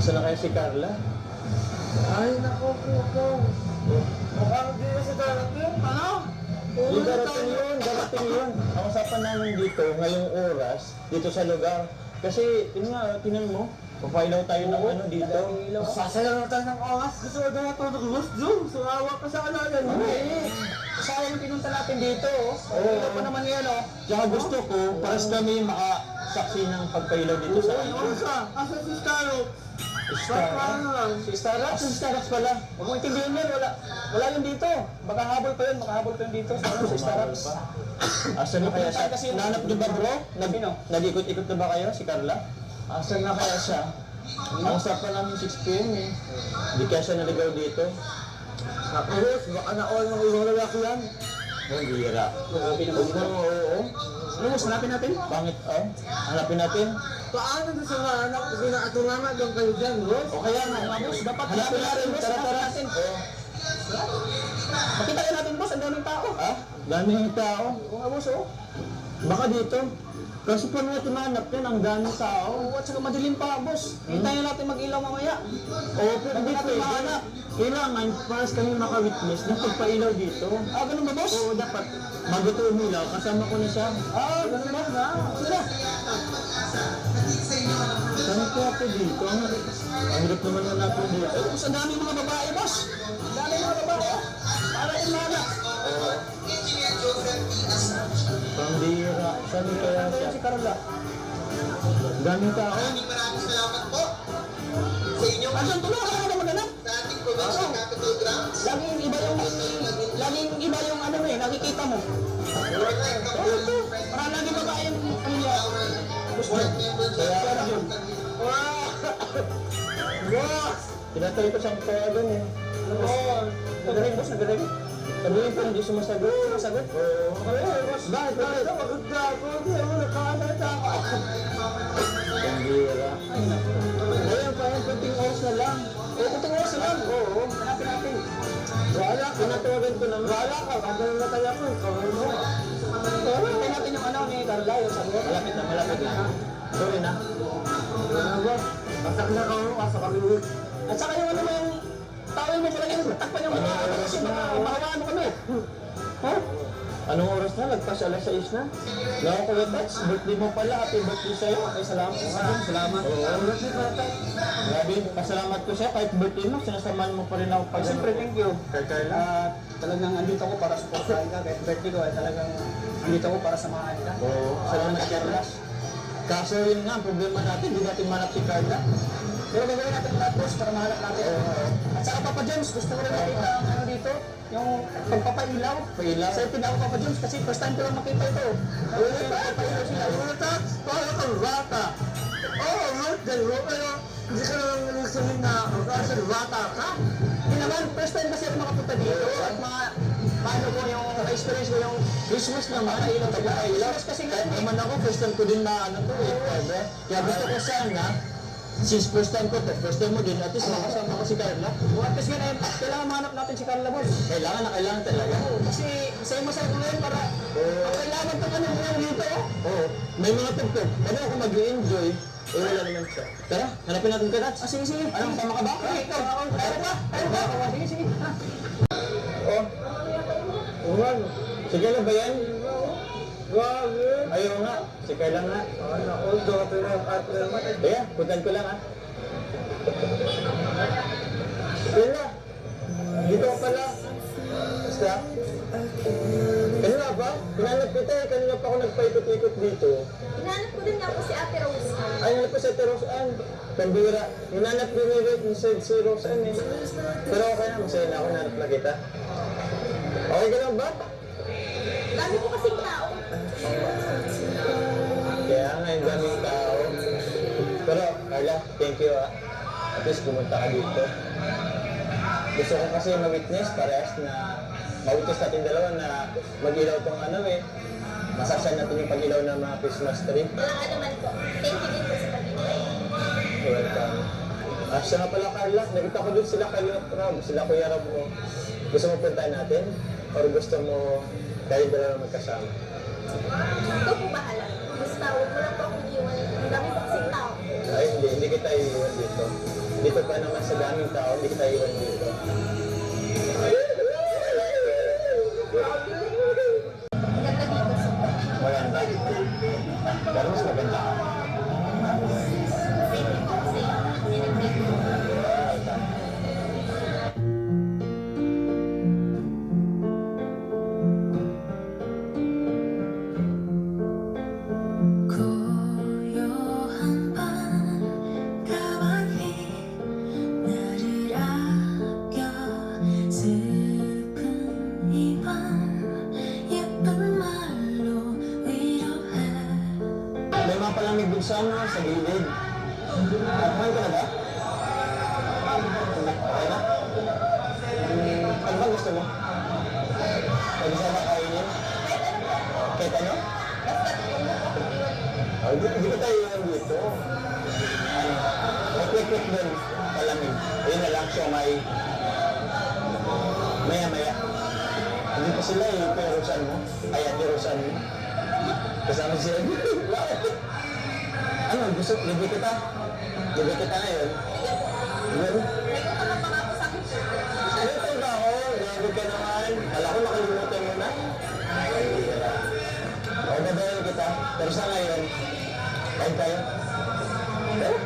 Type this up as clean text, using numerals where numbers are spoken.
Asa na kaya si Carla? Ay, nako po. Mukhang di na sa darating. Ano? Yung darating yun. Ang usapan namin dito, ngayong oras, dito sa lugar. Kasi, tinan mo, papailaw tayo ng ano dito. Sasaya na tayo ng oras. Gusto ko na natulog gusto. Jum, sumawa ka sa alalan mo. Sayang pinunta natin dito. Oo pa naman yan, oh. Tsaka gusto ko, pares kami makasaksi ng pagpailaw dito sa ano. Asa si Starro? Si Starrock? Si Starrock pala. Huwag mo intindihin yan, wala yun dito. Baka habol pa yun dito sa ano, si Starrock. Asan na kaya siya? Nanap niyo ba, bro? Nag-ikot-ikot na ba kayo, si Carla? Asan na kaya siya? Ang usapan namin 6 p.m. eh. Hindi kaya siya naligaw dito. Nakayos, baka na-all ng ibang lalaki yan. Ang bira. Oo. Ano mo, hanapin natin? Pangit, oh. Hanapin natin. Paano na sa mga anak? Kasi naatulangan lang kayo dyan, bro. O kaya nga, boss, dapat hanapin natin, boss. Tara. Makita ka natin, boss, ang daming tao. Ha? Daming tao? Oo nga, boss, oh. Baka dito. Kasi pa natin mahanap yan, ang daming tao. Oo, at saka madilim pa, boss. Hintayin natin mag-ilaw mamaya. Oo, pero hindi natin mahanap. Kailangan, paras kami maka-witness ng pagpailaw dito. Ah, ganun ba, boss? Oo, dapat. Bago ito umilaw, kasama ko na siya. Ah, ganun ba? Sige. Saan kaya po dito? Ang hirap naman na natin dito. Boss, ang daming mga babae, boss. Ang daming mga babae, oh. Para yung mana. Oo. Pambira. Saan kaya siya? Si Carla. Daming tao. Maraming salamat po sa inyong Andiyan, tulungan ka na maghanap. sa ating provincial capital grounds. Laging iba yung ano eh, nakikita mo. Para lagi babae yung kanya. Gusto mo? Kaya yun. Boss! Tinatay ko siyang kaya doon eh. Nagaling, boss, nagaling. Sabihin ko, hindi sumasagot. Sumasagot? Oo. Boss, bakit? Maganda ako. Hindi ako nakaalata ako. Pambira. Ayun pa yan, kunting oras na lang. Kunting oras na lang. Oo, hanapin natin. Wala ka, natawagan ko naman. Wala ka, hanggang natay ako. Kawin mo. Hintay natin yung ano ni Carla, yung sagot. Malapit na. Sorry na. Ano ba? Pasak na kami, pasak kami. At saka yung ano mo yung tawin mo pala yung takpan yung mga ano kasi mahawaan mo kami. Ha? Anong oras na? Lagpas alas 6 na? Lako ko yung touch. Birthday mo pala. Happy birthday sa'yo. Okay, salamat. Salamat. Oo. Grabe, pasalamat ko siya. Kahit birthday mo, sinasamahan mo pa rin ako pag Siyempre, thank you. Kay Carla. Talagang andito ako para supportahan ka. Kahit birthday ko, talagang andito ako para samahan ka. Oo. Salamat, Carla. Kaso yun nga, ang problema natin, hindi natin manap si Carla. Pero gagawin natin lahat, boss, para mahanap natin. At saka, Papa James, gusto ko rin makita ang ano dito, yung pagpapailaw. Pailaw? Sa'yo pinako, Papa James, kasi first time ko lang makita ito. Pagpapailaw sila. Para kang bata. Oo, birthday mo, pero hindi ka naman nalisanin na kasi bata ka. Hindi naman, first time kasi ako makapunta dito. At paano ko yung experience ko yung Christmas naman, ilaw tayo ilaw. Christmas kasi nga. Kahit naman ako, first time ko din na ano to eh. Ever. Kaya gusto ko sana, since first time ko to, first time mo din, at least makasama ko si Carla. At least nga, kailangan mahanap natin si Carla, boss. Kailangan talaga. Kasi sa'yo mo sa ngayon para kailangan itong ano ngayon dito. Oo. May mga tugtog. Ano ako mag-enjoy, eh wala naman siya. Tara, hanapin natin ka, Nats. Sige. Anong sama ka ba? Okay, ikaw. Tayo ba? Sige. Oo. Uwan. Sige na ba yan? Grabe. Ayaw nga. Si Carla nga. Ano, all daughter na yung partner mo. Kaya, puntan ko lang ha. Carla. Dito ka pala. Basta. Kanina ba? Hinanap kita eh. Kanina pa ako nagpaikot-ikot dito. Hinanap ko din nga po si Ate Rose. Ay, hanap ko sa Ate Roseanne. Pambira. Hinanap din ni si Roseanne eh. Pero okay na. Masaya na ako. Hinanap na kita. Okay ka lang ba? Dami po kasing tao. Kaya nga, yung daming tao. Pero, Carla, thank you ah. At least pumunta ka dito. Gusto ko kasi ma-witness, parehas na ma-witness natin dalawa na mag-ilaw tong ano eh. Masaksan natin yung pag-ilaw ng mga Christmas tree. Walang anuman po. Thank you din po sa pag-ibig. Welcome. Siya nga pala, Carla, nakita ko doon sila Kalingap Rob, sila Kuya Rob mo. Gusto mo puntahan natin? Or gusto mo kayo dalawa magkasama? Ikaw po bahala. Basta huwag mo lang po akong iwan. Ang dami po kasing tao. Ay, hindi kita iiwan dito. Dito pa naman sa daming tao, hindi tayo iwan dito. Ganda dito sa Maganda. Pero mas maganda ka. Thank you po kasi in-invite ko. 고요한 밤 가만히 나를 아껴 슬픈 이 밤 예쁜 말로 위로해 May mga palamig dun sa ano, sa gilid. Kumain ka na ba? Okay na? Ano ba gusto mo? Pwede sana kainin? Kahit ano? Oh, hindi ko tayo iwan dito. Ano? May quick dun, palamig. Ayun na lang, siomay. Maya-maya. Hindi pa sila eh, pero saan mo? Ay, ate Rosan mo. Kasama sila. Ano, gusto, libre kita. Libre kita ngayon. Libre? Libre ba ako? Libre ka naman. Kala ko nakalimutan mo na. O, babayan kita. Pero sa ngayon, kain tayo. Okay?